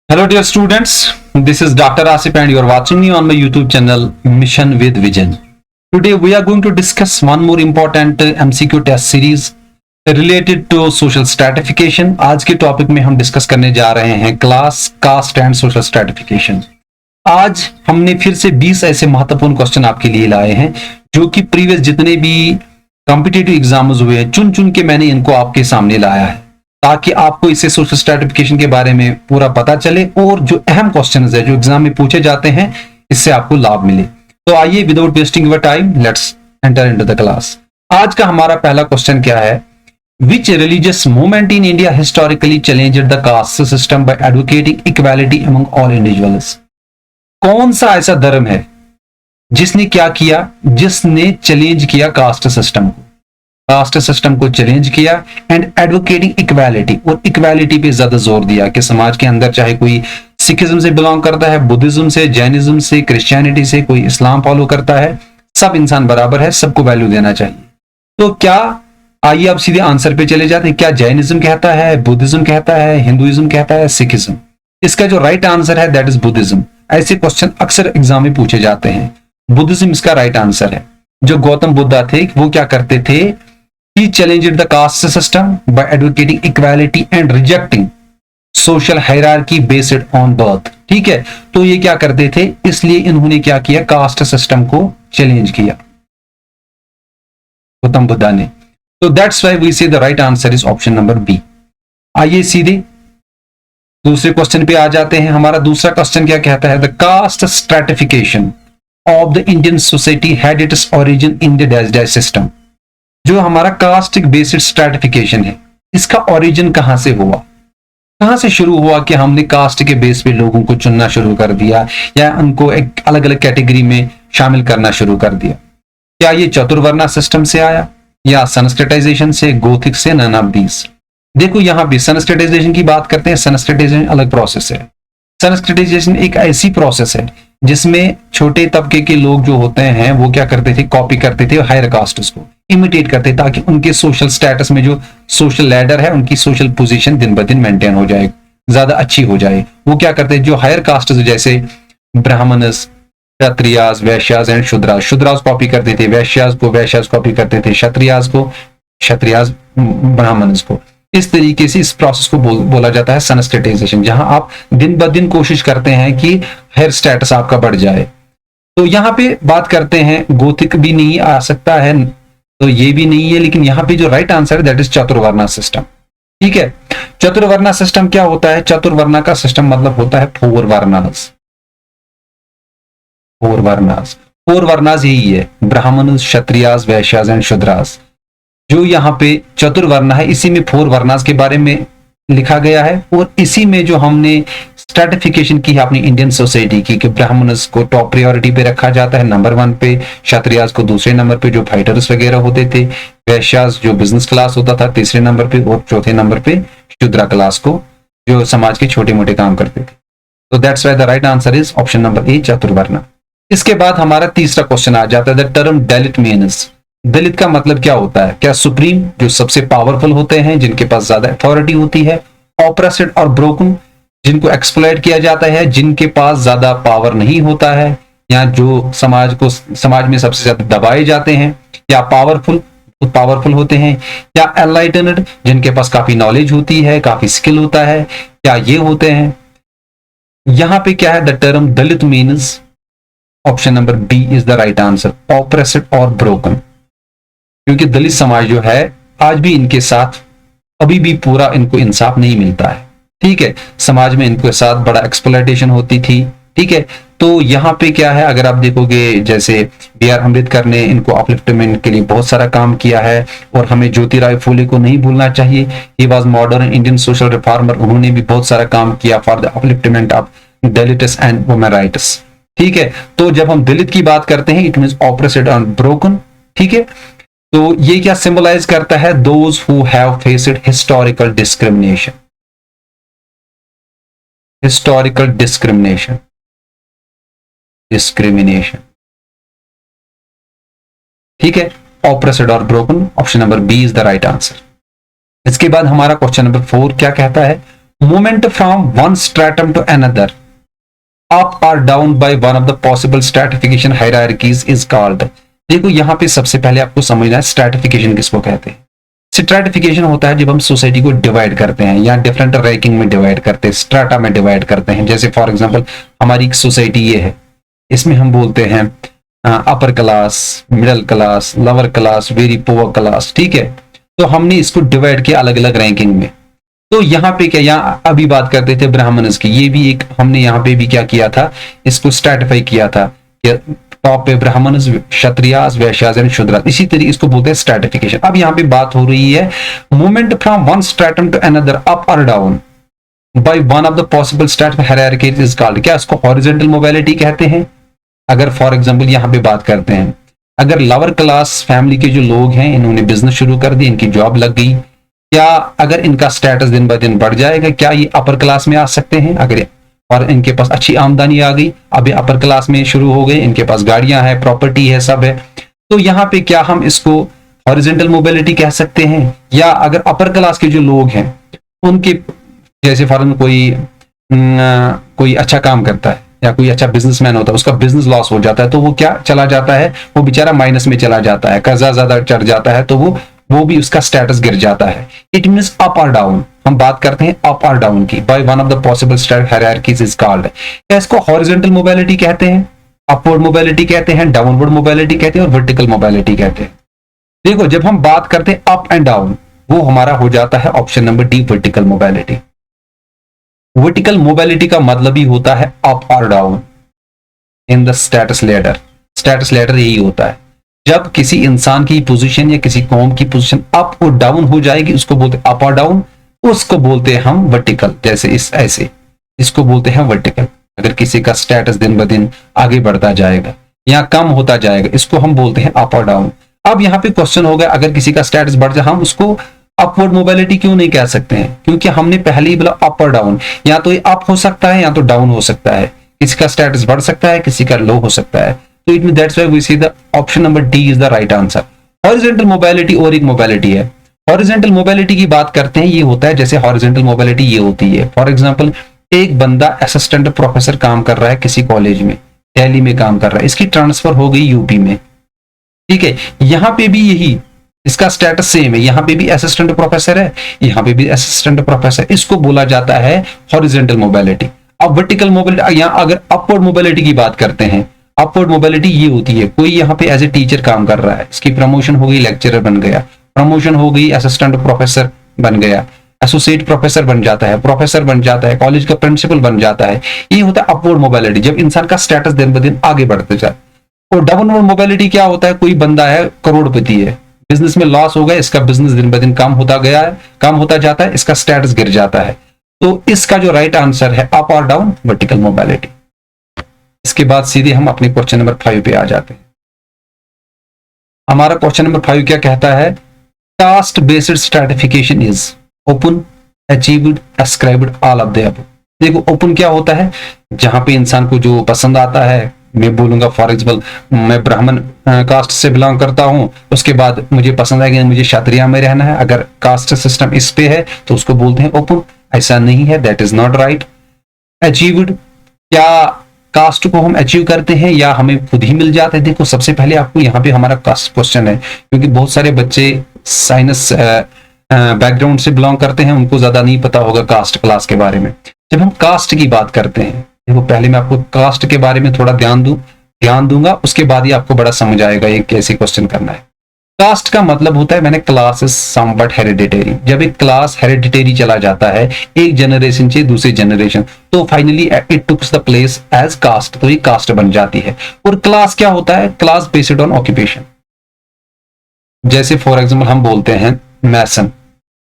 Hello, dear students. This is Dr. Asif, and you are watching me on my YouTube channel Mission with Vision. Today, we are going to discuss one more important MCQ test series related to social stratification. आज के topic में हम discuss करने जा रहे हैं class, caste and social stratification. आज हमने फिर से 20 ऐसे महत्वपूर्ण क्वेश्चन आपके लिए लाए हैं जो कि प्रीवियस जितने भी कॉम्पिटिटिव एग्जाम्स हुए हैं चुन चुन के मैंने इनको आपके सामने लाया है ताकि आपको इससे सोशल स्ट्रैटिफिकेशन के बारे में पूरा पता चले और जो अहम क्वेश्चंस है जो एग्जाम में पूछे जाते हैं इससे आपको लाभ मिले। तो आइए without wasting your time let's enter into the class. आज का हमारा पहला क्वेश्चन क्या है? Which religious movement in India historically challenged the caste system by advocating equality among all individuals. कौन सा ऐसा धर्म है जिसने क्या किया, जिसने चैलेंज किया कास्ट सिस्टम को, कास्ट सिस्टम को चैलेंज किया एंड एडवोकेटिंग इक्वालिटी, और इक्वालिटी पे ज्यादा जोर दिया कि समाज के अंदर चाहे कोई सिखिज्म से बिलोंग करता है, बुद्धिज्म से, जैनिज्म से, क्रिश्चियनिटी से, कोई इस्लाम फॉलो करता है, सब इंसान बराबर है, सबको वैल्यू देना चाहिए। तो क्या, आइए अब सीधे आंसर पे चले जाते हैं। क्या जैनिज्म कहता है, बुद्धिज्म कहता है, हिंदुइज्म कहता है, सिखिज्म? इसका जो राइट आंसर है दैट इज बुद्धिज्म। ऐसे क्वेश्चन अक्सर एग्जाम में पूछे जाते हैं। बुद्धिज्म इसका राइट आंसर है। जो गौतम बुद्धा थे वो क्या करते थे? He challenged the caste system by advocating equality and rejecting social hierarchy based on birth। ठीक है, तो ये क्या करते थे, इसलिए इन्होंने क्या किया, कास्ट सिस्टम को चैलेंज किया गौतम बुद्धा ने। तो that's why we say the right answer is option number B. आइए सीधे दूसरे क्वेश्चन पे आ जाते हैं। हमारा दूसरा क्वेश्चन क्या कहता है? The caste stratification of the Indian society had its origin in the dash dash system. जो हमारा कास्ट बेस्ड स्ट्रैटिफिकेशन है इसका ओरिजिन कहां से हुआ, कहां से शुरू हुआ कि हमने कास्ट के बेस पे लोगों को चुनना शुरू कर दिया या उनको एक अलग अलग कैटेगरी में शामिल करना शुरू कर दिया? क्या ये चतुर्वर्णा सिस्टम से आया या संस्कृताइजेशन से, गोथिक से, नन ऑफ दीस? देखो यहां भी संस्कृताइजेशन की बात करते हैं। संस्कृताइजेशन अलग प्रोसेस है। संस्कृताइजेशन एक ऐसी प्रोसेस है जिसमें छोटे तबके के लोग जो होते हैं वो क्या करते थे, कॉपी करते थे हायर कास्ट को इमिटेट करते ताकि उनके सोशल स्टेटस में जो सोशल लैडर है, उनकी सोशल पोजीशन दिन ब दिन मेंटेन हो जाए, ज्यादा अच्छी हो जाए। वो क्या करते, जो हायर कास्ट जैसे ब्राह्मणस, क्षत्रियास, वैश्यास एंड शूद्रास, शूद्रास कॉपी करते थे, वैश्यास को वैश्यास कॉपी करते थे, क्षत्रियास को क्षत्रियास, ब्राह्मणस को। इस तरीके से इस प्रोसेस को बोला जाता है संस्कृताइजेशन, जहां आप दिन ब दिन कोशिश करते हैं कि हायर स्टेटस आपका बढ़ जाए। तो यहाँ पे बात करते हैं, गोथिक भी नहीं आ सकता है तो ये भी नहीं है, लेकिन यहाँ पे जो राइट आंसर है दैट इज चतुर्वर्णा सिस्टम। ठीक है, चतुर्वर्णा सिस्टम क्या होता है? चतुर्वर्णा का सिस्टम मतलब होता है four varnas. Four varnas, four varnas यही है, ब्राह्मण, क्षत्रियास, वैश्यास एंड शूद्रास। जो यहाँ पे चतुर्वर्ण है इसी में फोर वर्णास के बारे में लिखा गया है और इसी में जो हमने स्ट्रैटिफिकेशन की है अपनी इंडियन सोसाइटी की कि ब्राह्मणस को टॉप प्रायोरिटी पे रखा जाता है, नंबर 1 पे, क्षत्रियास को दूसरे नंबर पे जो फाइटर्स वगैरह होते थे, वैश्यास जो बिजनेस क्लास होता था तीसरे नंबर पे, और चौथे नंबर पे शूद्रा क्लास को जो समाज के छोटे मोटे काम करते थे। तो that's why the right answer is option number A, चतुर्वर्ण। इसके बाद हमारा तीसरा क्वेश्चन आ जाता है, the term Dalit means. Dalit का मतलब क्या होता है? क्या सुप्रीम, जो सबसे पावरफुल होते हैं, जिनके पास ज्यादा अथॉरिटी होती है, ऑप्रेस्ड और ब्रोकन, जिनको एक्सप्लॉइट किया जाता है, जिनके पास ज्यादा पावर नहीं होता है, या जो समाज में सबसे ज्यादा दबाए जाते हैं, या पावरफुल होते हैं, या एनलाइटनड, जिनके पास काफी नॉलेज होती है, काफी स्किल होता है, क्या ये होते हैं? यहां पे क्या है? The term Dalit means option number B is the right answer, oppressed और ब्रोकन। क्योंकि दलित समाज जो है आज भी इनके साथ अभी भी पूरा इनको इंसाफ नहीं मिलता है। ठीक है, समाज में इनके साथ बड़ा एक्सप्लॉयटेशन होती थी। ठीक है, तो यहाँ पे क्या है, अगर आप देखोगे जैसे B.R. अम्बेडकर ने इनको अपलिफ्टमेंट के लिए बहुत सारा काम किया है, और हमें ज्योतिराव फूले को नहीं भूलना चाहिए। He was modern Indian social reformer, उन्होंने भी बहुत सारा काम किया for the upliftment of Dalits and women rights. ठीक है, तो जब हम दलित की बात करते हैं it means oppressed and broken. ठीक है, तो ये क्या सिंबलाइज करता है? Those who have faced historical discrimination, historical discrimination, discrimination. ठीक है, ऑप्रेस्ड और broken, option number B is the right answer. इसके बाद हमारा क्वेश्चन नंबर 4 क्या कहता है? Movement from one stratum to another up और down by one of the possible stratification hierarchies is called. देखो यहाँ पे सबसे पहले आपको समझना है स्ट्रैटिफिकेशन किसको कहते हैं। स्ट्रैटिफिकेशन होता है जब हम सोसाइटी को डिवाइड करते हैं या डिफरेंट रैंकिंग में डिवाइड करते हैं, स्ट्राटा में डिवाइड करते हैं। जैसे फॉर एग्जांपल हमारी सोसाइटी ये है, इसमें हम बोलते हैं upper class, middle class, lower class, very poor class, ठीक है। तो हमने इसको डिवाइड किया अलग अलग रैंकिंग में। तो यहाँ पे क्या, यहाँ अभी बात करते थे ब्राह्मणस की, ये भी एक हमने यहाँ पे भी क्या किया था, इसको स्ट्रैटिफाई किया था। टॉप पे ब्राह्मणस, क्षत्रियास, वैश्यास एंड शूद्रास, इसी तरीके इसको बोलते हैं स्ट्रैटिफिकेशन। अब यहाँ पे बात हो रही है movement from one stratum to another up और down by one of the possible stratification hierarchies is called. क्या इसको हॉरिजॉन्टल मोबिलिटी कहते हैं। अगर फॉर एग्जांपल यहाँ पे बात करते हैं, अगर लोअर क्लास फैमिली के जो लोग हैं, इन्होंने बिजनेस शुरू कर दी, इनकी जॉब लग गई, क्या अगर इनका स्टेटस दिन ब दिन बढ़ जाएगा, क्या ये अपर क्लास में आ सकते हैं। अगर और इनके पास अच्छी आमदनी आ गई, अब ये अपर क्लास में शुरू हो गए, इनके पास गाड़ियां हैं, प्रॉपर्टी है, सब है, तो यहाँ पे क्या हम इसको हॉरिजॉन्टल मोबिलिटी कह सकते हैं। या अगर अपर क्लास के जो लोग हैं उनके, जैसे फॉर कोई अच्छा काम करता है या कोई अच्छा बिजनेसमैन होता है, उसका बिजनेस लॉस हो जाता है, तो वो क्या चला जाता है, वो बेचारा माइनस में चला जाता है, कर्जा ज्यादा चढ़ जाता है, तो वो भी उसका स्टेटस गिर जाता है। इट मींस अप और डाउन, हम बात करते हैं अप और डाउन की, bye one of the possible state hierarchies is called. क्या इसको हॉरिजॉन्टल मोबिलिटी कहते हैं, अपवर्ड मोबिलिटी कहते हैं, डाउनवर्ड मोबिलिटी कहते हैं और वर्टिकल मोबिलिटी कहते हैं। देखो जब हम बात करते हैं अप एंड डाउन, वो हमारा हो जाता है option number D, vertical mobility. Vertical mobility का मतलब ही होता है अप और down in the status ladder. Status ladder यही होता है, जब किसी इंसान की पोजीशन या किसी कौम की पोजीशन अप और डाउन हो जाएगी, उसको बोलते हैं अप और डाउन, उसको बोलते हैं हम वर्टिकल। जैसे इस ऐसे, इसको बोलते हैं वर्टिकल। अगर किसी का स्टेटस दिन ब दिन आगे बढ़ता जाएगा या कम होता जाएगा, इसको हम बोलते हैं अप और डाउन। अब यहाँ पे क्वेश्चन हो गया, अगर किसी का स्टेटस बढ़ जाए, हम उसको अपवर्ड मोबिलिटी क्यों नहीं कह सकते हैं, क्योंकि हमने पहले ही बोला अप और डाउन, या तो ये अप हो सकता है या तो डाउन हो सकता है, किसी का स्टेटस बढ़ सकता है, किसी का लो हो सकता है। तो it mean that's why we see the option number D is the right answer. Horizontal mobility और एक मोबिलिटी है। हॉरिजॉन्टल मोबिलिटी की बात करते हैं, ये होता है जैसे हॉरिजॉन्टल मोबिलिटी ये होती है, फॉर एग्जांपल एक बंदा असिस्टेंट प्रोफेसर काम कर रहा है किसी कॉलेज में, दिल्ली में काम कर रहा है, इसकी ट्रांसफर हो गई यूपी में, ठीक है। यहाँ पे भी यही, इसका स्टेटस सेम है, यहाँ पे भी असिस्टेंट प्रोफेसर है, यहाँ पे भी असिस्टेंट प्रोफेसर, इसको बोला जाता है हॉरिजॉन्टल मोबिलिटी। अब वर्टिकल मोबिलिटी, यहाँ अगर अपवर्ड मोबिलिटी की बात करते हैं, अपवर्ड मोबिलिटी ये होती है, कोई यहाँ पे एज ए टीचर काम कर रहा है, इसकी प्रमोशन हो गई, लेक्चरर बन गया, प्रमोशन हो गई, असिस्टेंट प्रोफेसर बन गया, एसोसिएट प्रोफेसर बन जाता है, प्रोफेसर बन जाता है, कॉलेज का प्रिंसिपल बन जाता है। ये होता है अपवर्ड मोबिलिटी, जब इंसान का स्टेटस दिन ब दिन आगे बढ़ते जाए। और डाउनवर्ड मोबिलिटी क्या होता है, कोई बंदा है करोड़पति है, बिजनेस में लॉस हो गया, इसका बिजनेस दिन ब दिन कम होता गया है, कम होता जाता है, इसका स्टेटस गिर जाता है। तो इसका जो राइट आंसर है अप और डाउन, वर्टिकल मोबिलिटी। इसके बाद सीधे हम अपने क्वेश्चन नंबर 5 पे आ जाते हैं। हमारा क्वेश्चन नंबर 5 क्या कहता है, caste based stratification is open, achieved, ascribed, all of the above. देखो ओपन क्या होता है, जहां पे इंसान को जो पसंद आता है, मैं बोलूंगा फॉर एग्जाम्पल मैं ब्राह्मण कास्ट से बिलोंग करता हूं, उसके बाद मुझे पसंद है कि मुझे क्षत्रिय में रहना है, अगर कास्ट सिस्टम इस पे है तो उसको बोलते हैं ओपन। ऐसा नहीं है, that is not right. Achieved, क्या कास्ट को हम अचीव करते हैं या हमें खुद ही मिल जाते हैं। देखो सबसे पहले आपको यहाँ पे हमारा कास्ट क्वेश्चन है, क्योंकि बहुत सारे बच्चे साइंस बैकग्राउंड से बिलोंग करते हैं, उनको ज्यादा नहीं पता होगा कास्ट क्लास के बारे में। जब हम कास्ट की बात करते हैं, देखो पहले मैं आपको कास्ट के बारे में थोड़ा ध्यान दूंगा, उसके बाद ही आपको बड़ा समझ आएगा ये कैसे क्वेश्चन करना है। कास्ट का मतलब होता है, मैंने क्लास इज समवट हेरिडिटरी। जब एक क्लास हेरिडिटरी चला जाता है एक जनरेशन से दूसरी जनरेशन, तो finally it takes the place as caste, तो ये कास्ट बन जाती है। और क्लास क्या होता है, क्लास बेस्ड ऑन ऑक्यूपेशन। जैसे फॉर एग्जाम्पल हम बोलते हैं मैसन,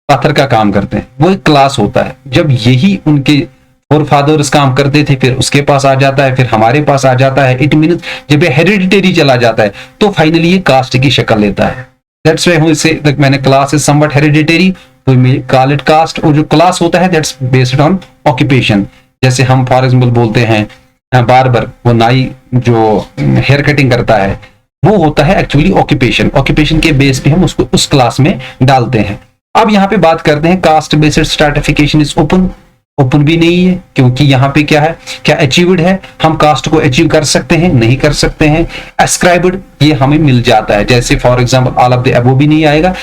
पत्थर का काम करते हैं, वो एक क्लास होता है। जब यही उनके और फादर्स काम करते थे, फिर उसके पास आ जाता है, फिर हमारे पास आ जाता है। इट मींस जब ये हेरिडिटरी चला जाता है तो फाइनली ये कास्ट की शक्ल लेता है। दैट्स व्हाई से मैंने क्लास इज समवट हेरिडिटरी, तो वी कॉल इट कास्ट। और जो क्लास होता है दैट्स बेस्ड ऑन ऑक्यूपेशन। जैसे हम फॉर एग्जाम्पल बोलते हैं बार्बर, वो नाई जो हेयर कटिंग करता है, वो होता है एक्चुअली ऑक्यूपेशन। ऑक्यूपेशन के बेस पे हम उसको उस क्लास में डालते हैं। अब यहाँ पे बात करते हैं cast based stratification is open. Open भी नहीं है, क्योंकि यहाँ पे क्या है, क्या अचीव्ड है, हम कास्ट को अचीव कर सकते हैं, नहीं कर सकते हैं। एस्क्राइब्ड ये हमें मिल जाता है, जैसे for example all of the above भी नहीं आएगा।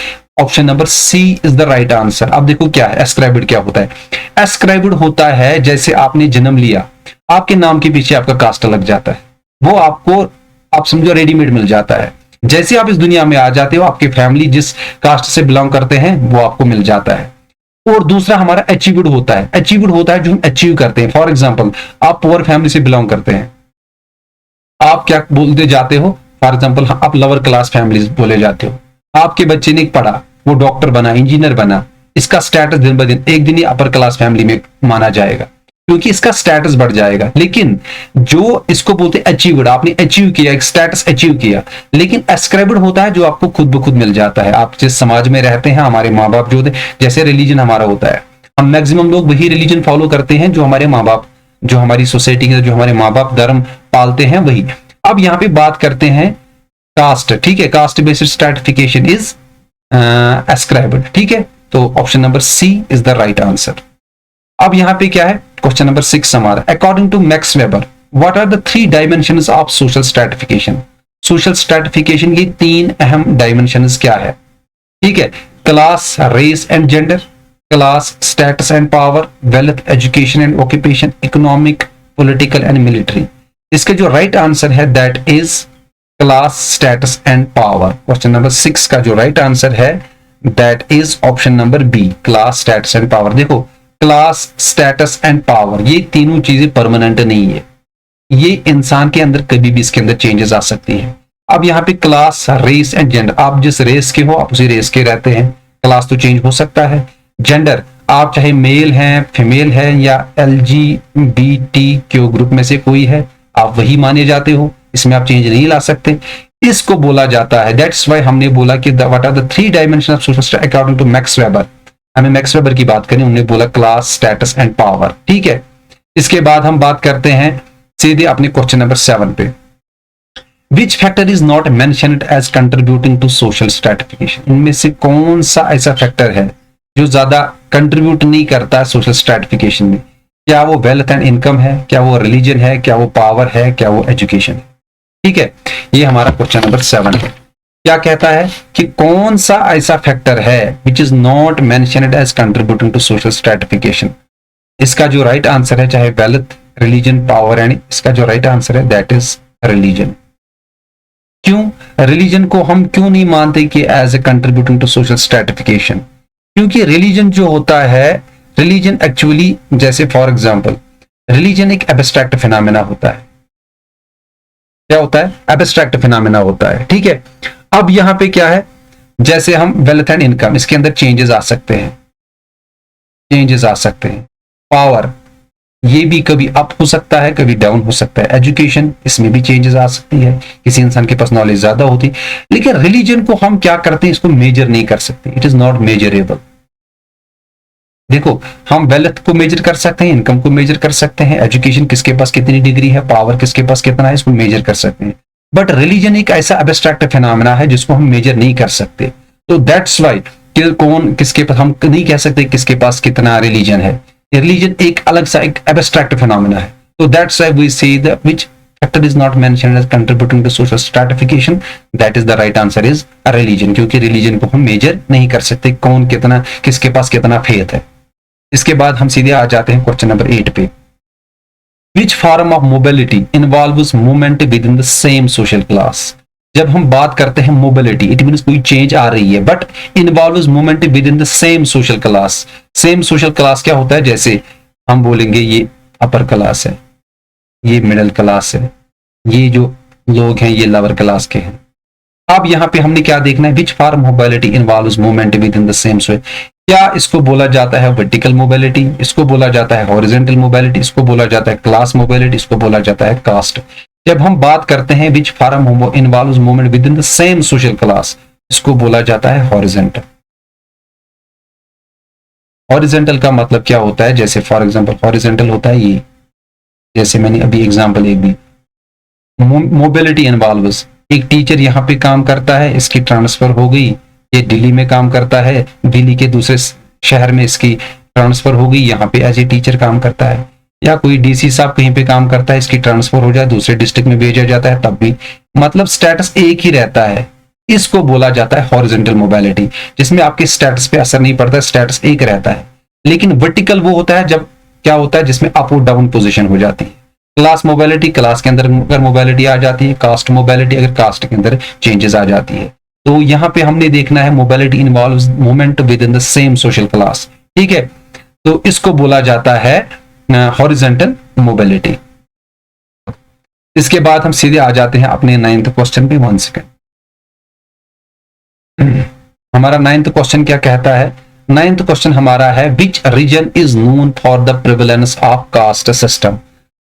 Option number C is the right answer. अब देखो क्या है एस्क्राइब्ड, क्या होता है। एस्क्राइब्ड होता है जैसे आपने जन्म लिया, आपके नाम के पीछे आपका कास्ट लग जाता है, वो आपको आप समझो रेडीमेड मिल जाता है। जैसे आप इस दुनिया में आ जाते हो, आपकी फैमिली जिस कास्ट से बिलोंग करते हैं वो आपको मिल जाता है। और दूसरा हमारा अचीव्ड होता है। अचीव्ड होता है जो हम अचीव करते हैं। फॉर एग्जांपल आप पुअर फैमिली से बिलोंग करते हैं, आप क्या बोलते जाते हो, फॉर एग्जांपल आप लोअर क्लास फैमिली बोले जाते हो। आपके बच्चे ने पढ़ा, वो डॉक्टर बना, इंजीनियर बना, इसका स्टेटस दिन ब दिन एक दिन ही अपर क्लास फैमिली में माना जाएगा, क्योंकि इसका स्टेटस बढ़ जाएगा। लेकिन जो इसको बोलते हैं अचीव्ड, आपने अचीव किया, एक स्टेटस अचीव किया। लेकिन एस्क्राइब्ड होता है जो आपको खुद ब खुद मिल जाता है। आप जिस समाज में रहते हैं, हमारे माँ बाप जो होते हैं, जैसे रिलीजन हमारा होता है, हम मैक्सिमम लोग वही रिलीजन फॉलो करते हैं जो हमारे माँ बाप, जो हमारी सोसाइटी के, जो हमारे माँ बाप धर्म पालते हैं वही। अब यहाँ पे बात करते हैं कास्ट, ठीक है, caste based stratification is ascribed, ठीक है। तो option number C is the right answer. अब यहाँ पे क्या है, क्वेश्चन नंबर 6 हमारा, according to Max Weber what are the 3 dimensions of social stratification. Social stratification की 3 अहम डायमेंशंस क्या है, ठीक है। Class, race and gender, class, status and power, wealth, education and occupation, economic, political and military. इसका जो right answer है that is class, status and power. Question number 6 का जो राइट आंसर है that is option number B, class, status and power. देखो class, status and power ये तीनों चीजें परमानेंट नहीं है, ये इंसान के अंदर कभी भी इसके अंदर चेंजेस आ सकती है। अब यहाँ पे क्लास, रेस एंड जेंडर, आप जिस रेस के हो आप उसी रेस के रहते हैं, क्लास तो चेंज हो सकता है। जेंडर, आप चाहे मेल हैं, फीमेल हैं या LGBTQ ग्रुप में से कोई है, आप वही माने जाते हो, इसमें आप चेंज नहीं ला सकते। इसको बोला जाता है, दैट्स वाई हमने बोला कि what are the 3 dimension of social structure according to Max Weber. हमें मैक्स वेबर की बात करें, उन्होंने बोला क्लास, स्टेटस एंड पावर, ठीक है। इसके बाद हम बात करते हैं सीधे अपने क्वेश्चन नंबर 7 पे, which factor is not mentioned as contributing to social stratification. इनमें से कौन सा ऐसा फैक्टर है जो ज्यादा कंट्रीब्यूट नहीं करता है सोशल स्ट्रैटिफिकेशन में। क्या वो वेल्थ एंड इनकम है, क्या वो रिलीजन है, क्या वो पावर है, क्या वो एजुकेशन है, ठीक है। ये हमारा क्वेश्चन नंबर 7 है। क्या कहता है कि कौन सा ऐसा फैक्टर है which is not mentioned as contributing to social stratification. इसका जो राइट आंसर है चाहे वेल्थ, रिलीजन, पावर एंड, इसका जो राइट आंसर है दैट इज रिलीजन। क्यों रिलीजन को हम क्यों नहीं मानते कि as a contributing to social stratification, क्योंकि रिलीजन जो होता है, रिलीजन एक्चुअली, जैसे फॉर एग्जांपल रिलीजन एक एब्स्ट्रैक्ट फिनोमेना होता है। क्या होता है, एब्स्ट्रैक्ट फिनोमेना होता है, ठीक है। अब यहां पे क्या है, जैसे हम वेल्थ एंड इनकम, इसके अंदर चेंजेस आ सकते हैं, चेंजेस आ सकते हैं। पावर, ये भी कभी अप हो सकता है, कभी डाउन हो सकता है। एजुकेशन, इसमें भी चेंजेस आ सकती है, किसी इंसान के पास नॉलेज ज्यादा होती। लेकिन रिलीजन को हम क्या करते हैं, इसको मेजर नहीं कर सकते, इट इज नॉट मेजरेबल। देखो हम वेल्थ को मेजर कर सकते हैं, इनकम को मेजर कर सकते हैं, एजुकेशन किसके पास कितनी डिग्री है, पावर किसके पास कितना है, इसको मेजर कर सकते हैं। बट रिलीजन एक ऐसा एब्स्ट्रैक्ट फिनोमेना है जिसको हम मेजर नहीं कर सकते। तो दैट्स वाई कौन किसके पास, हम नहीं कह सकते किसके पास कितना रिलीजन है। रिलीजन एक अलग सा एक एब्स्ट्रैक्ट फिनोमेना है। तो that's why we say the which factor is not mentioned as contributing to social stratification, that is the right answer is religion, क्योंकि रिलीजन को हम मेजर नहीं कर सकते, कौन कितना, किसके पास कितना फेथ है। इसके बाद हम सीधे आ जाते हैं क्वेश्चन नंबर 8 पे, which form of mobility involves movement with in the same social class. जब हम बात करते हैं मोबिलिटी, इट मींस कोई चेंज आ रही है, but involves movement with in the same social class. Same social class क्या होता है, जैसे हम बोलेंगे ये अपर क्लास है, ये मिडिल क्लास है, ये जो लोग हैं ये लोअर क्लास के हैं। अब यहाँ पे हमने क्या देखना है, which form mobility involves movement with in the same social. क्या इसको बोला जाता है वर्टिकल मोबिलिटी, इसको बोला जाता है हॉरिजॉन्टल मोबिलिटी, इसको बोला जाता है क्लास मोबिलिटी, इसको बोला जाता है कास्ट। जब हम बात करते हैं which form involves movement with in the same social class, इसको बोला जाता है हॉरिजॉन्टल। हॉरिजॉन्टल का मतलब क्या होता है, जैसे फॉर एग्जांपल हॉरिजॉन्टल होता है ये, जैसे मैंने अभी एग्जांपल एक दी, मोबिलिटी इन्वॉल्व्स, एक टीचर यहाँ पे काम करता है, इसकी ट्रांसफर हो गई, ये दिल्ली में काम करता है, दिल्ली के दूसरे शहर में इसकी ट्रांसफर हो गई, यहाँ पे एज ए टीचर काम करता है, या कोई डीसी साहब कहीं पे काम करता है, इसकी ट्रांसफर हो जाए दूसरे डिस्ट्रिक्ट में भेजा जाता है, तब भी मतलब स्टेटस एक ही रहता है। इसको बोला जाता है हॉरिजॉन्टल मोबिलिटी, जिसमें आपके स्टेटस पे असर नहीं पड़ता, स्टेटस एक रहता है। लेकिन वर्टिकल वो होता है जब क्या होता है, जिसमें अप और डाउन पोजीशन हो जाती है। क्लास मोबिलिटी, क्लास के अंदर अगर मोबिलिटी आ जाती है, कास्ट मोबिलिटी, अगर कास्ट के अंदर चेंजेस आ जाती है। तो यहाँ पे हमने देखना है mobility involves movement with in the same social class, ठीक है। तो इसको बोला जाता है हॉरिजॉन्टल मोबिलिटी। इसके बाद हम सीधे आ जाते हैं अपने 9th क्वेश्चन पे। 1 सेकेंड, हमारा 9th क्वेश्चन क्या कहता है? 9th क्वेश्चन हमारा है, which region is known for the prevalence of caste system?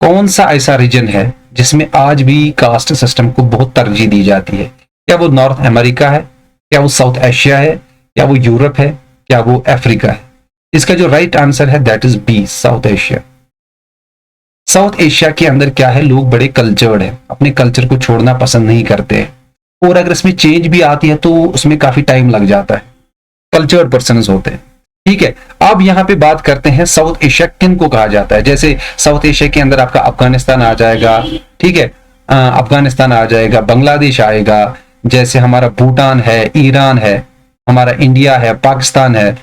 कौन सा ऐसा रीजन है जिसमें आज भी कास्ट सिस्टम को बहुत तरजीह दी जाती है? क्या वो नॉर्थ अमेरिका है, क्या वो साउथ एशिया है, क्या वो यूरोप है, क्या वो अफ्रीका है? इसका जो राइट आंसर है that is B, South Asia. South Asia के अंदर क्या है, लोग बड़े कल्चर्ड है, अपने कल्चर को छोड़ना पसंद नहीं करते, और अगर इसमें चेंज भी आती है तो उसमें काफी टाइम लग जाता है, कल्चर्ड पर्सन होते हैं, ठीक है। अब यहाँ पे बात करते हैं साउथ एशिया किन को कहा जाता है। जैसे साउथ एशिया के अंदर आपका अफगानिस्तान आ जाएगा, ठीक है, अफगानिस्तान आ जाएगा, बांग्लादेश आएगा, जैसे हमारा भूटान है, ईरान है, हमारा इंडिया है, पाकिस्तान है,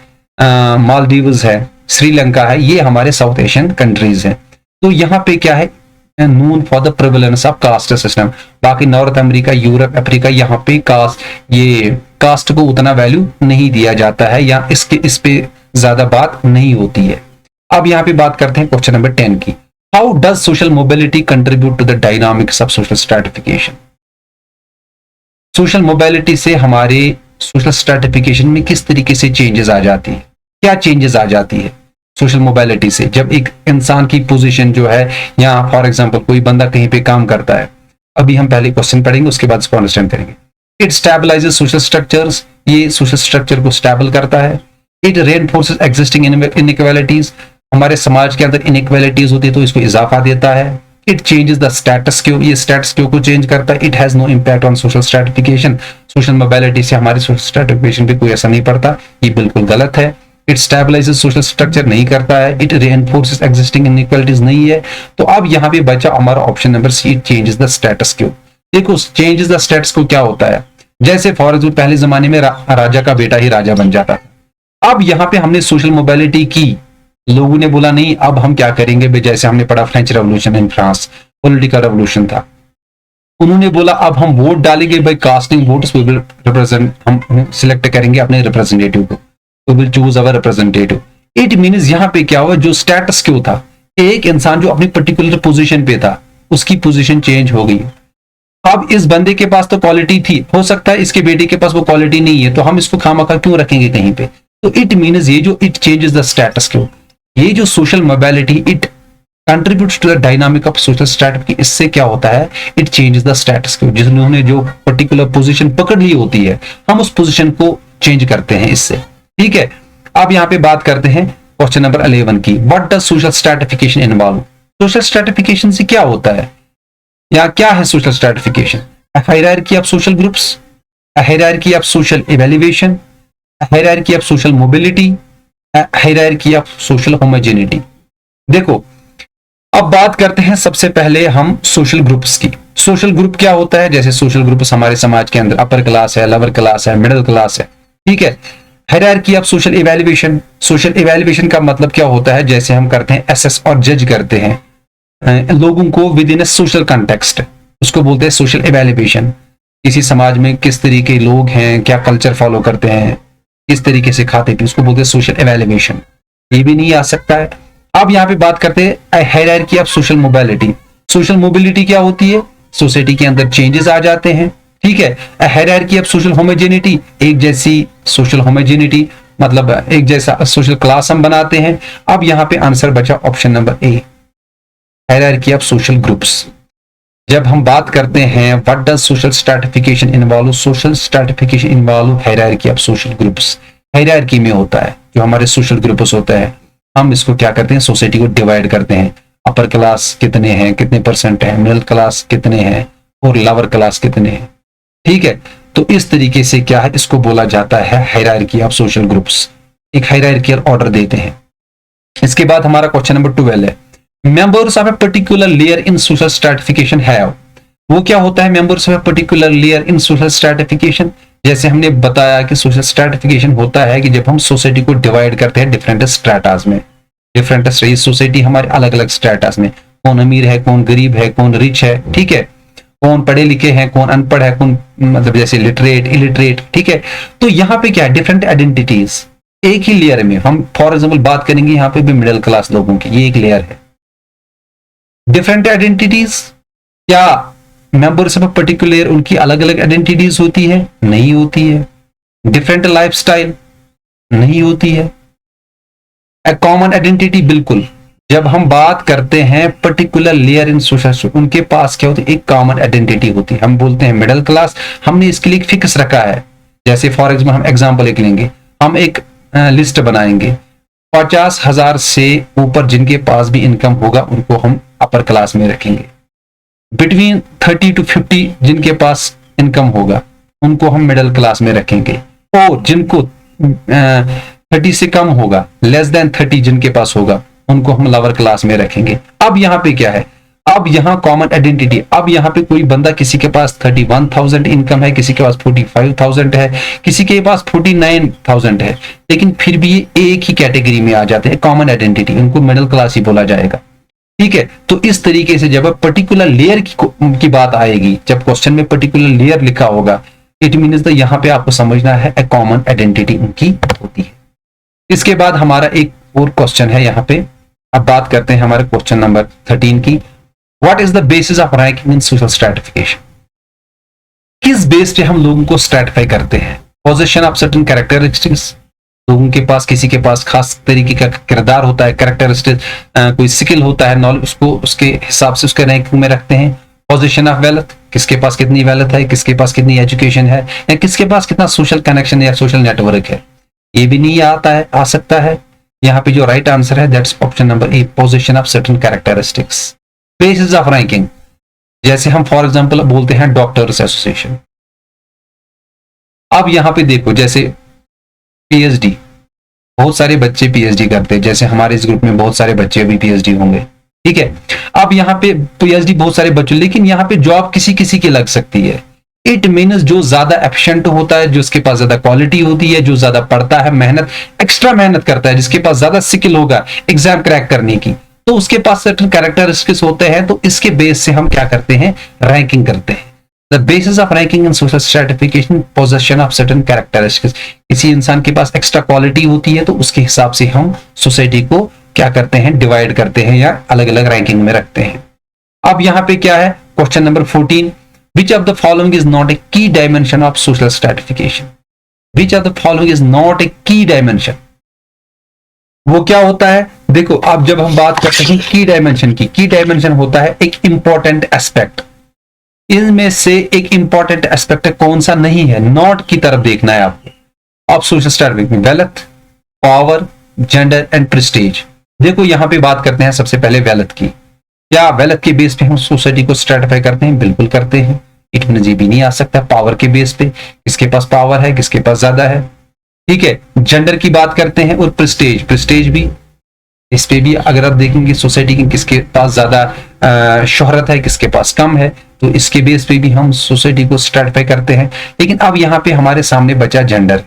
मालदीव्स है, श्रीलंका है, ये हमारे साउथ एशियन कंट्रीज हैं। तो यहाँ पे क्या है, known for the prevalence of caste system. बाकी नॉर्थ अमेरिका, यूरोप, अफ्रीका, यहाँ पे कास्ट को उतना वैल्यू नहीं दिया जाता है, या इस पे ज्यादा बात नहीं होती है। अब यहाँ पे बात करते हैं क्वेश्चन नंबर 10 की। How does social mobility contribute to the dynamics of social stratification? Social mobility से हमारे सोशल स्ट्रैटिफिकेशन में किस तरीके से चेंजेस आ जाती है, क्या चेंजेस आ जाती है सोशल मोबिलिटी से? जब एक इंसान की पोजीशन जो है, यहाँ फॉर एग्जांपल कोई बंदा कहीं पे काम करता है, अभी हम पहले क्वेश्चन पढ़ेंगे उसके बाद इसको अंडरस्टैंड करेंगे। इट स्टेबलाइजेस सोशल स्ट्रक्चर्स, ये सोशल स्ट्रक्चर को स्टेबल करता है। इट रेनफोर्सेस एग्जिस्टिंग इनइक्वालिटीज, हमारे समाज के अंदर इनइक्वालिटीज होती है तो इसको इजाफा देता है। It changes the status quo, ये स्टेटस क्यू को चेंज करता है। It has no impact on social stratification, social mobility से हमारी सोशल स्ट्रैटिफिकेशन पे कोई असर नहीं पड़ता, ये बिल्कुल गलत है। इट स्टेबलाइजेस सोशल स्ट्रक्चर, नहीं करता है। इट रेनफोर्सेस एग्जिस्टिंग इनइक्वालिटीज, नहीं है। तो अब यहाँ पे बचा हमारा option number C, it changes the status quo. देखो चेंजेस द स्टेटस क्यू क्या होता है, जैसे फॉर एग्जाम्पल पहले जमाने में राजा का बेटा ही राजा बन जाता था। अब यहाँ पे हमने सोशल मोबिलिटी की, लोगों ने बोला नहीं अब हम क्या करेंगे भाई, जैसे हमने पढ़ा French revolution in France, political revolution था, उन्होंने बोला अब हम वोट डालेंगे भाई, casting votes we will represent, हम सिलेक्ट करेंगे अपने रिप्रेजेंटेटिव को, we will choose our representative. It means यहाँ पे क्या हुआ, जो स्टेटस क्यों था, एक इंसान जो अपनी पर्टिकुलर पोजीशन पे था उसकी पोजीशन चेंज हो गई। अब इस बंदे के पास तो क्वालिटी थी, हो सकता है इसके बेटे के पास वो क्वालिटी नहीं है, तो हम इसको खामखा क्यों रखेंगे कहीं पे? तो इट मींस ये जो it changes the status quo, ये जो social mobility it contributes to the dynamic of social stratification, इससे क्या होता है, it changes the status quo. जिन्होंने जो पर्टिकुलर पोजीशन पकड़ ली होती है, हम उस पोजीशन को चेंज करते हैं इससे, ठीक है। अब यहाँ पे बात करते हैं क्वेश्चन नंबर 11 की। What does social stratification involve? Social stratification से क्या होता है, या क्या है social stratification? A hierarchy of social groups, a hierarchy of social evaluation, a hierarchy of social mobility, a hierarchy of social homogeneity। देखो अब बात करते हैं सबसे पहले हम सोशल ग्रुप्स की। सोशल ग्रुप क्या होता है, जैसे सोशल ग्रुप्स हमारे समाज के अंदर अपर क्लास है, लोअर क्लास है, मिडिल क्लास है, ठीक है। Hierarchy of social evaluation, social evaluation का मतलब क्या होता है, जैसे हम करते हैं एसेस और जज करते हैं लोगों को with in A social context, उसको बोलते हैं सोशल इवैल्यूएशन। किसी समाज में किस तरीके के लोग हैं, क्या कल्चर फॉलो करते हैं, किस तरीके से खाते पीते, उसको बोलते हैं सोशल इवैल्यूएशन। ये भी नहीं आ सकता है। अब यहाँ पे बात करते हैं hierarchy of social mobility. Social mobility क्या होती है, सोसाइटी के अंदर चेंजेस आ जाते हैं, ठीक है। हायरार्की ऑफ सोशल होमोजेनिटी, एक जैसी सोशल होमोजेनिटी मतलब एक जैसा सोशल क्लास हम बनाते हैं। अब यहाँ पे आंसर बचा option number A, hierarchy of social groups. जब हम बात करते हैं what does social stratification involve, social stratification involve hierarchy of social groups. Hierarchy में होता है जो हमारे सोशल ग्रुप्स होता है, हम इसको क्या करते हैं, सोसाइटी को डिवाइड करते हैं। अपर क्लास कितने हैं, कितने परसेंट है, मिडिल क्लास कितने हैं और लोअर क्लास कितने हैं, ठीक है। तो इस तरीके से क्या है, इसको बोला जाता है हायरार्की ऑफ सोशल ग्रुप्स। एक हायरार्कियल ऑर्डर देते हैं। इसके बाद हमारा क्वेश्चन नंबर 12 है, members of a particular layer in social stratification have. वो क्या होता है members of a particular layer in social stratification? जैसे हमने बताया कि सोशल स्ट्रैटिफिकेशन होता है कि जब हम सोसाइटी को डिवाइड करते हैं डिफरेंट स्ट्रैटास में, डिफरेंट सोसाइटी हमारे अलग अलग स्ट्रैटास में, कौन अमीर है, कौन गरीब है, कौन रिच है, ठीक है, कौन पढ़े लिखे हैं, कौन अनपढ़ है, कौन मतलब जैसे लिटरेट, इलिटरेट, ठीक है। तो यहाँ पे क्या है, डिफरेंट आइडेंटिटीज एक ही लेयर में। हम फॉर एग्जाम्पल बात करेंगे यहाँ पे भी मिडिल क्लास लोगों की, ये एक लेयर है। डिफरेंट आइडेंटिटीज, क्या मेंबर्स ऑफ पर्टिकुलर उनकी अलग अलग आइडेंटिटीज होती है? नहीं होती है। डिफरेंट लाइफस्टाइल, नहीं होती है। ए कॉमन आइडेंटिटी, बिल्कुल। जब हम बात करते हैं पर्टिकुलर लेयर इन सोशल, उनके पास क्या होती है, एक कॉमन आइडेंटिटी होती है। हम बोलते हैं मिडिल क्लास, हमने इसके लिए फिक्स रखा है। जैसे फॉर एग्जाम्पल हम एग्जाम्पल एक लेंगे, हम एक लिस्ट बनाएंगे, 50,000 से ऊपर जिनके पास भी इनकम होगा उनको हम अपर क्लास में रखेंगे। बिटवीन 30 to 50 जिनके पास इनकम होगा उनको हम मिडिल क्लास में रखेंगे, और जिनको 30 से कम होगा, लेस देन 30 जिनके पास होगा उनको हम लोअर क्लास में रखेंगे। अब यहाँ पे क्या है, अब यहाँ कॉमन आइडेंटिटी, अब यहाँ पे कोई बंदा किसी के पास 31,000 इनकम है, किसी के पास 45,000 है, किसी के पास 49,000 है, लेकिन फिर भी ये एक ही कैटेगरी में आ जाते हैं, कॉमन आइडेंटिटी, उनको मिडिल क्लास ही बोला जाएगा, ठीक है। तो इस तरीके से जब पर्टिकुलर लेयर की बात आएगी, जब क्वेश्चन में पर्टिकुलर लेयर लिखा होगा, इट मीन्स तो यहाँ पे आपको समझना है ए कॉमन आइडेंटिटी उनकी होती है। इसके बाद हमारा एक और क्वेश्चन है यहाँ पे। अब बात करते हैं हमारे क्वेश्चन नंबर 13 की। What is the basis of ranking in social stratification? किस बेस पे हम लोगों को स्ट्रैटिफाई करते हैं? पोजीशन ऑफ सर्टेन कैरेक्टरिस्टिक्स, लोगों के पास, किसी के पास खास तरीके का किरदार होता है, कैरेक्टरिस्टिक, कोई स्किल होता है, नॉलेज, उसको उसके हिसाब से उसके रैंकिंग में रखते हैं। पोजीशन ऑफ वेल्थ, किसके पास कितनी वेल्थ है, किसके पास कितनी एजुकेशन है, या किसके पास कितना सोशल कनेक्शन या सोशल नेटवर्क है, ये भी नहीं आता है, आ सकता है। यहाँ पे जो राइट आंसर है that's option number A, position of certain characteristics. Basis of ranking, जैसे हम फॉर एग्जांपल बोलते हैं डॉक्टर्स एसोसिएशन। अब यहाँ पे देखो, जैसे पीएचडी, बहुत सारे बच्चे पीएचडी करते हैं, जैसे हमारे इस ग्रुप में बहुत सारे बच्चे अभी पीएचडी होंगे, ठीक है। अब यहाँ पे पीएचडी बहुत सारे बच्चों, लेकिन यहाँ पे जॉब किसी किसी की लग सकती है। इट मीन्स जो ज्यादा एफिशिएंट होता है, जो उसके पास ज्यादा क्वालिटी होती है, जो ज्यादा पढ़ता है, मेहनत, एक्स्ट्रा मेहनत करता है, जिसके पास ज्यादा स्किल होगा एग्जाम क्रैक करने की, तो उसके पास सर्टेन कैरेक्टरिस्टिक्स होते हैं। तो इसके बेस से हम क्या करते हैं, रैंकिंग करते हैं। The basis of ranking in social stratification, position of certain characteristics. किसी इंसान के पास एक्स्ट्रा क्वालिटी होती है तो उसके हिसाब से हम सोसाइटी को क्या करते हैं, डिवाइड करते हैं या अलग अलग रैंकिंग में रखते हैं। अब यहाँ पे क्या है, question number 14, which of the following is not a key dimension of social stratification? Which of the following is not a key dimension? वो क्या होता है, देखो, अब जब हम बात करते हैं की डायमेंशन की, की डायमेंशन होता है एक इंपॉर्टेंट एस्पेक्ट। इनमें से एक इंपॉर्टेंट एस्पेक्ट कौन सा नहीं है, नॉट की तरफ देखना है आपको। अब social stratification, wealth, power, gender and Prestige. देखो यहाँ पे बात करते हैं सबसे पहले वेल्थ की। क्या वेल्थ के बेस पे हम सोसाइटी को स्ट्रैटिफाई करते हैं? बिल्कुल करते हैं। इट मींस ये भी नहीं आ सकता पावर के बेस पे, किसके पास पावर है, किसके पास ज्यादा है, ठीक है। जेंडर की बात करते हैं, और प्रेस्टीज, प्रेस्टीज भी, इस पे भी अगर आप देखेंगे सोसाइटी की किसके पास ज्यादा शोहरत है, किसके पास कम है, तो इसके बेस पे भी हम सोसाइटी को स्ट्रैटिफाई करते हैं। लेकिन अब यहाँ पे हमारे सामने बचा जेंडर।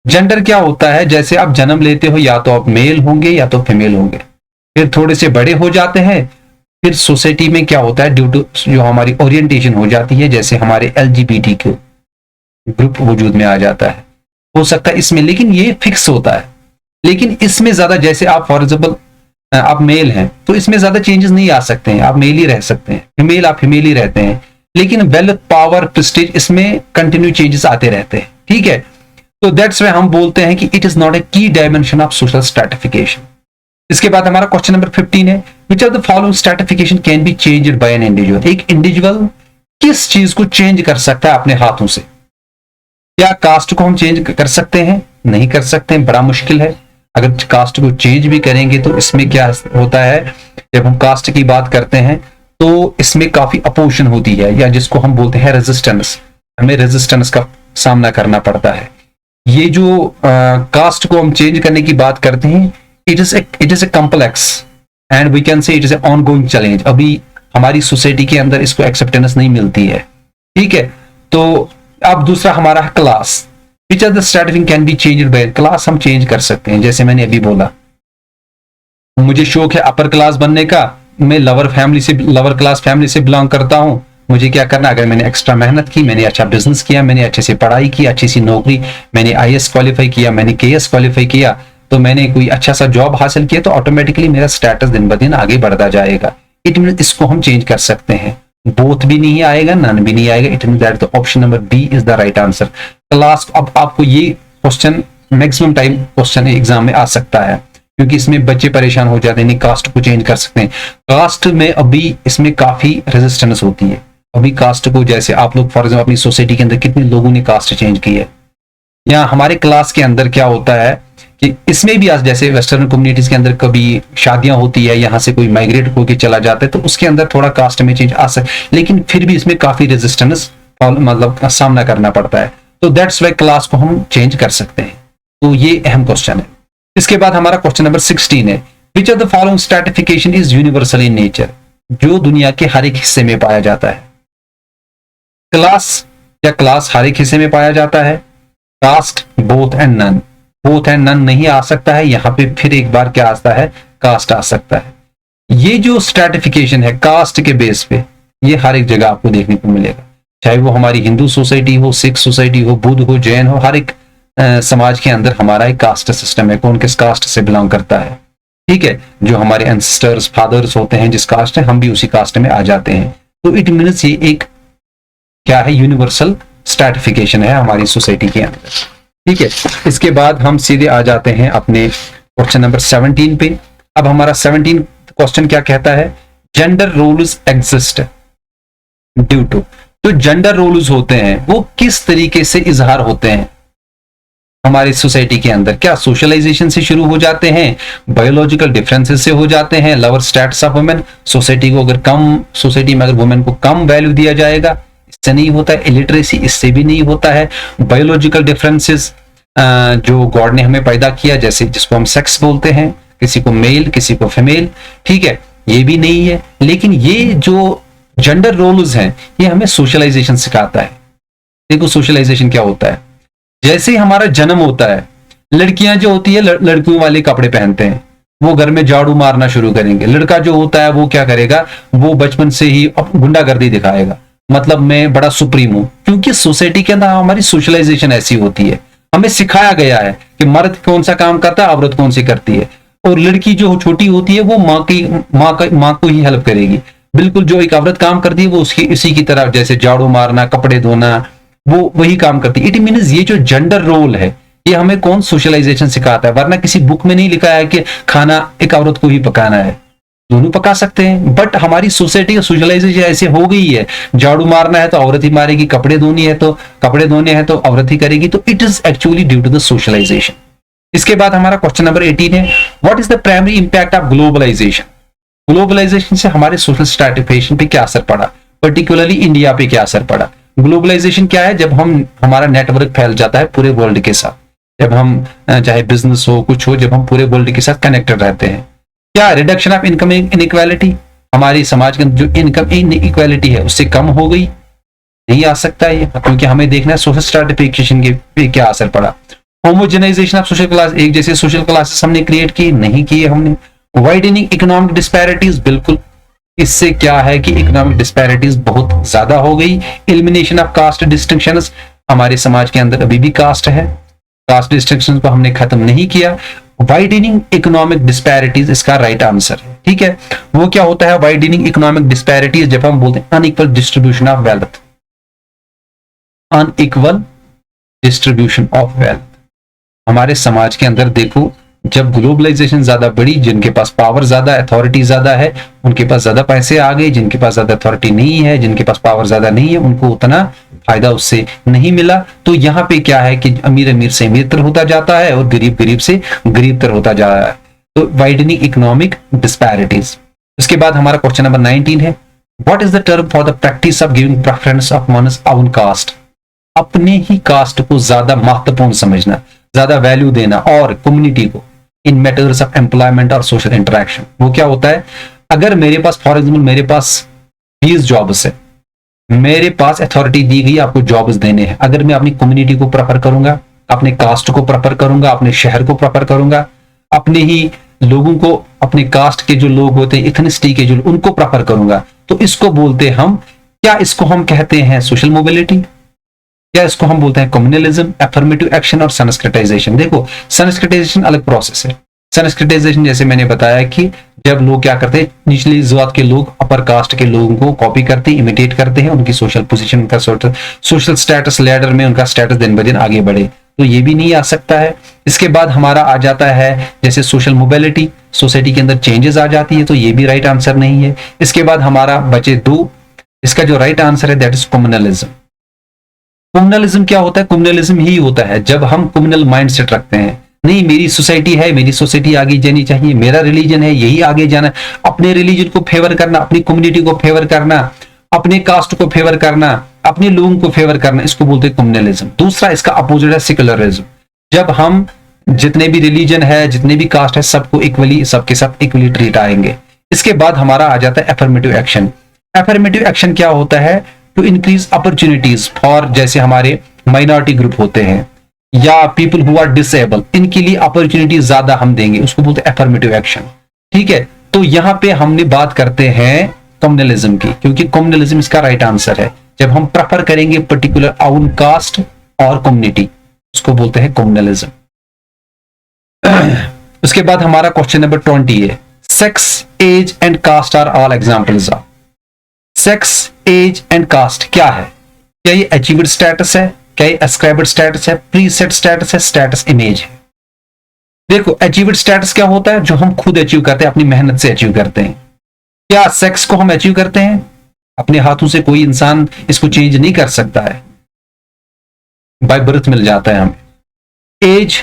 जेंडर क्या होता है, जैसे आप जन्म लेते हो या तो आप मेल होंगे या तो फीमेल होंगे, फिर थोड़े से बड़े हो जाते हैं, फिर सोसाइटी में क्या होता है, ड्यू टू जो हमारी ओरिएंटेशन हो जाती है, जैसे हमारे LGBT के ग्रुप वजूद में आ जाता है, हो सकता है इसमें, लेकिन ये फिक्स होता है। लेकिन इसमें ज्यादा, जैसे आप फॉर एग्जाम्पल आप मेल हैं तो इसमें ज्यादा चेंजेस नहीं आ सकते हैं, आप मेल ही रह सकते हैं, फीमेल आप फीमेल ही रहते हैं। लेकिन वेल्थ, पावर, प्रेस्टीज, इसमें कंटिन्यू चेंजेस आते रहते हैं, ठीक है। तो दैट्स व्हाई हम बोलते हैं कि इट इज नॉट ए की डायमेंशन ऑफ सोशल स्ट्रैटिफिकेशन। इसके बाद हमारा क्वेश्चन नंबर 15 है, which of the following stratification can be changed bye an individual? एक इंडिविजुअल किस चीज को चेंज कर सकता है अपने हाथों से? क्या कास्ट को हम चेंज कर सकते हैं? नहीं कर सकते हैं, बड़ा मुश्किल है। अगर कास्ट को चेंज भी करेंगे तो इसमें क्या होता है, जब हम कास्ट की बात करते हैं तो इसमें काफी अपोजिशन होती है, या जिसको हम बोलते हैं रेजिस्टेंस, हमें रेजिस्टेंस का सामना करना पड़ता है। ये जो कास्ट को हम चेंज करने की बात करते हैं, it is a complex and we can say it is a ongoing challenge. अभी हमारी सोसाइटी के अंदर इसको एक्सेप्टेंस नहीं मिलती है, ठीक है। तो अब दूसरा हमारा है class. Which are the stratification can be changed by class. हम चेंज कर सकते हैं, जैसे मैंने अभी बोला मुझे शौक है अपर क्लास बनने का, मैं लोअर क्लास फैमिली से बिलोंग करता हूं। मुझे क्या करना, अगर मैंने एक्स्ट्रा मेहनत की, मैंने अच्छा बिजनेस किया, मैंने अच्छे से पढ़ाई की, अच्छी सी नौकरी, मैंने आईएएस क्वालिफाई किया, मैंने केएस क्वालिफाई किया, तो मैंने कोई अच्छा सा जॉब हासिल किया, तो ऑटोमेटिकली मेरा स्टेटस दिन ब दिन आगे बढ़ता जाएगा। इट मीन इसको हम चेंज कर सकते हैं। बोथ भी नहीं आएगा, नन भी नहीं आएगा। It mean that the option number B is the right answer. Class, अब आपको ये question maximum time question exam में आ सकता है, क्योंकि इसमें बच्चे परेशान हो जाते हैं, नहीं कास्ट को चेंज कर सकते हैं। कास्ट में अभी इसमें काफी रेजिस्टेंस होती है। अभी कास्ट को, जैसे आप लोग फॉर एग्जाम्पल अपनी सोसाइटी के अंदर कितने लोगों ने कास्ट चेंज की है, या हमारे क्लास के अंदर क्या होता है कि इसमें भी आज जैसे वेस्टर्न कम्युनिटीज के अंदर कभी शादियां होती है, यहाँ से कोई माइग्रेट होकर चला जाता है, तो उसके अंदर थोड़ा कास्ट में चेंज आ सकता, लेकिन फिर भी इसमें काफी रेजिस्टेंस मतलब सामना करना पड़ता है। तो दैट्स वाई क्लास को हम चेंज कर सकते हैं। तो ये अहम क्वेश्चन है। इसके बाद हमारा क्वेश्चन नंबर 16 है, which of the following stratification is universal in nature. जो दुनिया के हर एक हिस्से में पाया जाता है। क्लास या क्लास हर एक हिस्से में पाया जाता है। Caste, both and none. Both and none नहीं आ सकता है, यहां पे फिर एक बार क्या आता है, कास्ट आ सकता है। ये जो स्ट्रैटिफिकेशन है कास्ट के बेस पे, ये हर एक जगह आपको देखने को मिलेगा, चाहे वो हमारी हिंदू सोसाइटी हो, सिख सोसाइटी हो, बुद्ध हो, जैन हो, हर एक समाज के अंदर हमारा एक कास्ट सिस्टम है, कौन किस कास्ट से बिलोंग करता है, ठीक है। जो हमारे एंसेस्टर्स फादर्स होते हैं जिस कास्ट है, हम भी उसी कास्ट में आ जाते हैं। तो इट मीन्स ये एक क्या है, यूनिवर्सल स्ट्रैटिफिकेशन है हमारी सोसाइटी के अंदर, ठीक है। इसके बाद हम सीधे आ जाते हैं अपने क्वेश्चन नंबर 17 पे। अब हमारा 17 क्वेश्चन क्या कहता है, gender roles exist due to. जो जेंडर रोल्स होते हैं वो किस तरीके से इजहार होते हैं हमारी सोसाइटी के अंदर। क्या सोशलाइजेशन से शुरू हो जाते हैं, बायोलॉजिकल डिफरेंसेस से हो जाते हैं, lower status of women, society को अगर कम, सोसाइटी में अगर वुमेन को कम वैल्यू दिया जाएगा, इससे नहीं होता है। इलिटरेसी, इससे भी नहीं होता है। बायोलॉजिकल डिफरेंसेस जो गॉड ने हमें पैदा किया, जैसे जिसको हम सेक्स बोलते हैं, किसी को मेल किसी को फीमेल, ठीक है, ये भी नहीं है। लेकिन ये जो जेंडर रोल्स हैं ये हमें सोशलाइजेशन सिखाता है। देखो सोशलाइजेशन क्या होता है, जैसे हमारा जन्म होता है, लड़कियां जो होती है लड़कियों वाले कपड़े पहनते हैं, वो घर में झाड़ू मारना शुरू करेंगे। लड़का जो होता है वो क्या करेगा, वो बचपन से ही गुंडागर्दी दिखाएगा, मतलब मैं बड़ा सुप्रीम हूं, क्योंकि सोसाइटी के अंदर हमारी सोशलाइजेशन ऐसी होती है। हमें सिखाया गया है कि मर्द कौन सा काम करता है, औरत कौन सी करती है, और लड़की जो छोटी होती है वो माँ को ही हेल्प करेगी। बिल्कुल जो एक औरत काम करती है वो उसकी इसी की तरह, जैसे झाड़ू मारना, कपड़े धोना, वो वही काम करती है। इट मीन्स ये जो जेंडर रोल है ये हमें कौन सोशलाइजेशन सिखाता है, वरना किसी बुक में नहीं लिखा है कि खाना एक औरत को ही पकाना है, दोनों पका सकते हैं। बट हमारी सोसाइटी का सोशलाइजेशन ऐसे हो गई है, झाड़ू मारना है तो औरत ही मारेगी, कपड़े धोने हैं तो औरत ही करेगी। तो it is actually due to the socialization. इसके बाद हमारा क्वेश्चन नंबर 18 है, what is the primary impact of globalization. Globalization से हमारे सोशल स्ट्रैटिफिकेशन पे क्या असर पड़ा, पर्टिकुलरली इंडिया पे क्या असर पड़ा। ग्लोबलाइजेशन क्या है, जब हमारा नेटवर्क फैल जाता है पूरे वर्ल्ड के साथ, जब हम चाहे बिजनेस हो कुछ हो, जब हम पूरे वर्ल्ड के साथ कनेक्टेड रहते हैं। क्या रिडक्शन ऑफ इनकम इनइक्वालिटी, हमारी समाज के जो इनकम इनइक्वालिटी है उससे कम हो गई, नहीं आ सकता है, क्योंकि हमें देखना है सोशल स्ट्रैटिफिकेशन के पे क्या असर पड़ा। होमोजेनाइजेशन ऑफ सोशल क्लास, एक जैसे सोशल क्लासेस हमने क्रिएट की, नहीं किए हमने। वाइडनिंग इकोनॉमिक डिस्पैरिटीज, बिल्कुल इससे क्या है कि इकोनॉमिक डिस्पैरिटीज बहुत ज्यादा हो गई। एलिमिनेशन ऑफ कास्ट डिस्टिंक्शंस, हमारे समाज के अंदर अभी भी कास्ट है, कास्ट डिस्टिंक्शन को हमने खत्म नहीं किया। वाइडनिंग इकोनॉमिक डिस्पैरिटीज इसका राइट आंसर है, ठीक है। वो क्या होता है वाइडनिंग इकोनॉमिक डिस्पैरिटीज, जब हम बोलते हैं unequal distribution of wealth, unequal distribution of wealth. हमारे समाज के अंदर देखो, जब ग्लोबलाइजेशन ज्यादा बढ़ी, जिनके पास पावर ज्यादा, अथॉरिटी ज्यादा है, उनके पास ज्यादा पैसे आ गए। जिनके पास ज्यादा अथॉरिटी नहीं है, जिनके पास पावर ज्यादा नहीं है, उनको उतना फायदा उससे नहीं मिला। तो यहाँ पे क्या है कि अमीर से अमीर तर होता जाता है और गरीब से गरीब तर होता जा रहा है। तो वाइडनिंग इकोनॉमिक डिस्पैरिटीज। उसके बाद हमारा क्वेश्चन नंबर 19 है, what is the term for the practice of giving preference of one's own caste. अपने ही कास्ट को ज्यादा महत्वपूर्ण समझना, ज्यादा वैल्यू देना, और कम्युनिटी को इन मैटर्स ऑफ एम्प्लॉयमेंट और सोशल इंटरेक्शन। वो क्या होता है, अगर मेरे पास फॉर एग्जाम्पल मेरे पास 20 जॉब्स है, मेरे पास अथॉरिटी दी गई आपको जॉब्स देने हैं, अगर मैं अपनी कम्युनिटी को प्रेफर करूंगा, अपने कास्ट को प्रेफर करूंगा, अपने शहर को प्रेफर करूंगा, अपने ही लोगों को, अपने कास्ट के जो लोग होते हैं, इथनिसिटी के जो, उनको प्रेफर करूंगा, तो इसको बोलते हम, क्या इसको हम कहते हैं सोशल मोबिलिटी, क्या इसको हम बोलते हैं कम्युनलिज्म, एफर्मेटिव एक्शन और संस्कृताइजेशन। देखो संस्कृताइजेशन अलग प्रोसेस है। संस्कृताइजेशन जैसे मैंने बताया कि जब लोग क्या करते हैं, निचली जात के लोग अपर कास्ट के लोगों को कॉपी करते हैं, इमिटेट करते हैं, उनकी सोशल पोजीशन, उनका सोशल स्टेटस लैडर में उनका स्टेटस दिन ब दिन आगे बढ़े, तो ये भी नहीं आ सकता है। इसके बाद हमारा आ जाता है जैसे सोशल मोबिलिटी, सोसाइटी के अंदर चेंजेस आ जाती है, तो ये भी राइट आंसर नहीं है। इसके बाद हमारा बचे 2, इसका जो राइट आंसर है दैट इज कम्युनलिज्म। कम्युनलिज्म क्या होता है, कम्युनलिज्म ही होता है जब हम कम्युनल माइंडसेट रखते हैं, नहीं मेरी सोसाइटी है, मेरी सोसाइटी आगे जानी चाहिए, मेरा रिलीजन है यही आगे जाना, अपने रिलीजन को फेवर करना, अपनी कम्युनिटी को फेवर करना, अपने कास्ट को फेवर करना, अपने लोगों को फेवर करना, इसको बोलते हैं कम्युनलिज्म। दूसरा इसका अपोजिट है सेक्युलरिज्म, जब हम जितने भी रिलीजन है, जितने भी कास्ट है, सबको इक्वली, सबके साथ इक्वली ट्रीट आएंगे। इसके बाद हमारा आ जाता है एफर्मेटिव एक्शन। एफर्मेटिव एक्शन क्या होता है, टू इंक्रीज अपॉर्चुनिटीज फॉर, जैसे हमारे माइनॉरिटी ग्रुप होते हैं या पीपल हु आर डिसेबल, इनके लिए अपॉर्चुनिटी ज्यादा हम देंगे, उसको बोलते हैं एफर्मेटिव एक्शन। ठीक है, तो यहां पे हमने बात करते हैं कम्युनलिज्म की, क्योंकि कम्युनलिज्म इसका राइट आंसर है। जब हम प्रेफर करेंगे पर्टिकुलर आउन कास्ट और कम्युनिटी, उसको बोलते हैं कम्युनलिज्म। उसके बाद हमारा क्वेश्चन नंबर 20 है, sex, age and caste are all examples of. Sex, age and caste क्या है, क्या ये अचीव्ड स्टेटस है, क्या ये एस्क्राइब्ड स्टेटस है, प्रीसेट स्टेटस है, स्टेटस इमेज है। देखो अचीव्ड स्टेटस क्या होता है, जो हम खुद अचीव करते हैं, अपनी मेहनत से अचीव करते हैं। क्या सेक्स को हम अचीव करते हैं, अपने हाथों से कोई इंसान इसको चेंज नहीं कर सकता है, बाय बर्थ मिल जाता है हमें। एज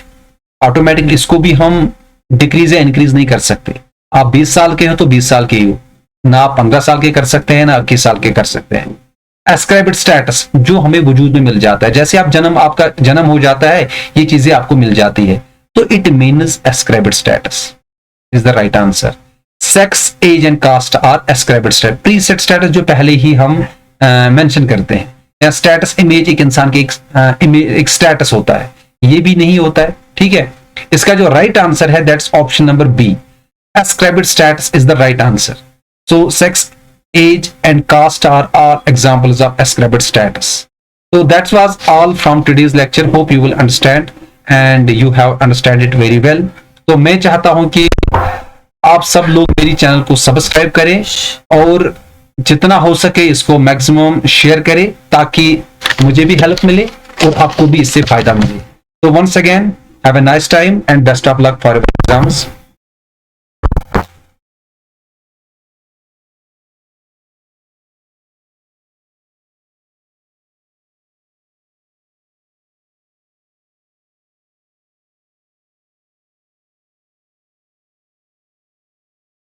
ऑटोमेटिकली, इसको भी हम डिक्रीज या इंक्रीज नहीं कर सकते। आप 20 साल के हो तो 20 साल के ही हो, ना आप 15 साल के कर सकते हैं, ना 21 साल के कर सकते हैं। एस्क्राइब्ड स्टेटस जो हमें वजूद में मिल जाता है, जैसे आप आपका जन्म हो जाता है, ये चीजें आपको मिल जाती है, तो it means ascribed status is the right answer. Sex, age and caste are ascribed status. Preset status जो पहले ही हम मेंशन करते हैं, या स्टेटस इमेज एक इंसान के एक स्टेटस होता है, ये भी नहीं होता है। ठीक है, इसका जो राइट आंसर है that's option number B, ascribed status is the right answer. So sex, age and caste are all examples of ascribed status. So that was all from today's lecture. Hope you will understand and you have understand it very well. तो मैं चाहता हूं कि आप सब लोग मेरी channel को सब्सक्राइब करें और जितना हो सके इसको मैक्सिमम शेयर करें, ताकि मुझे भी हेल्प मिले और आपको भी इससे फायदा मिले। तो once again have a nice time and best of luck for your exams.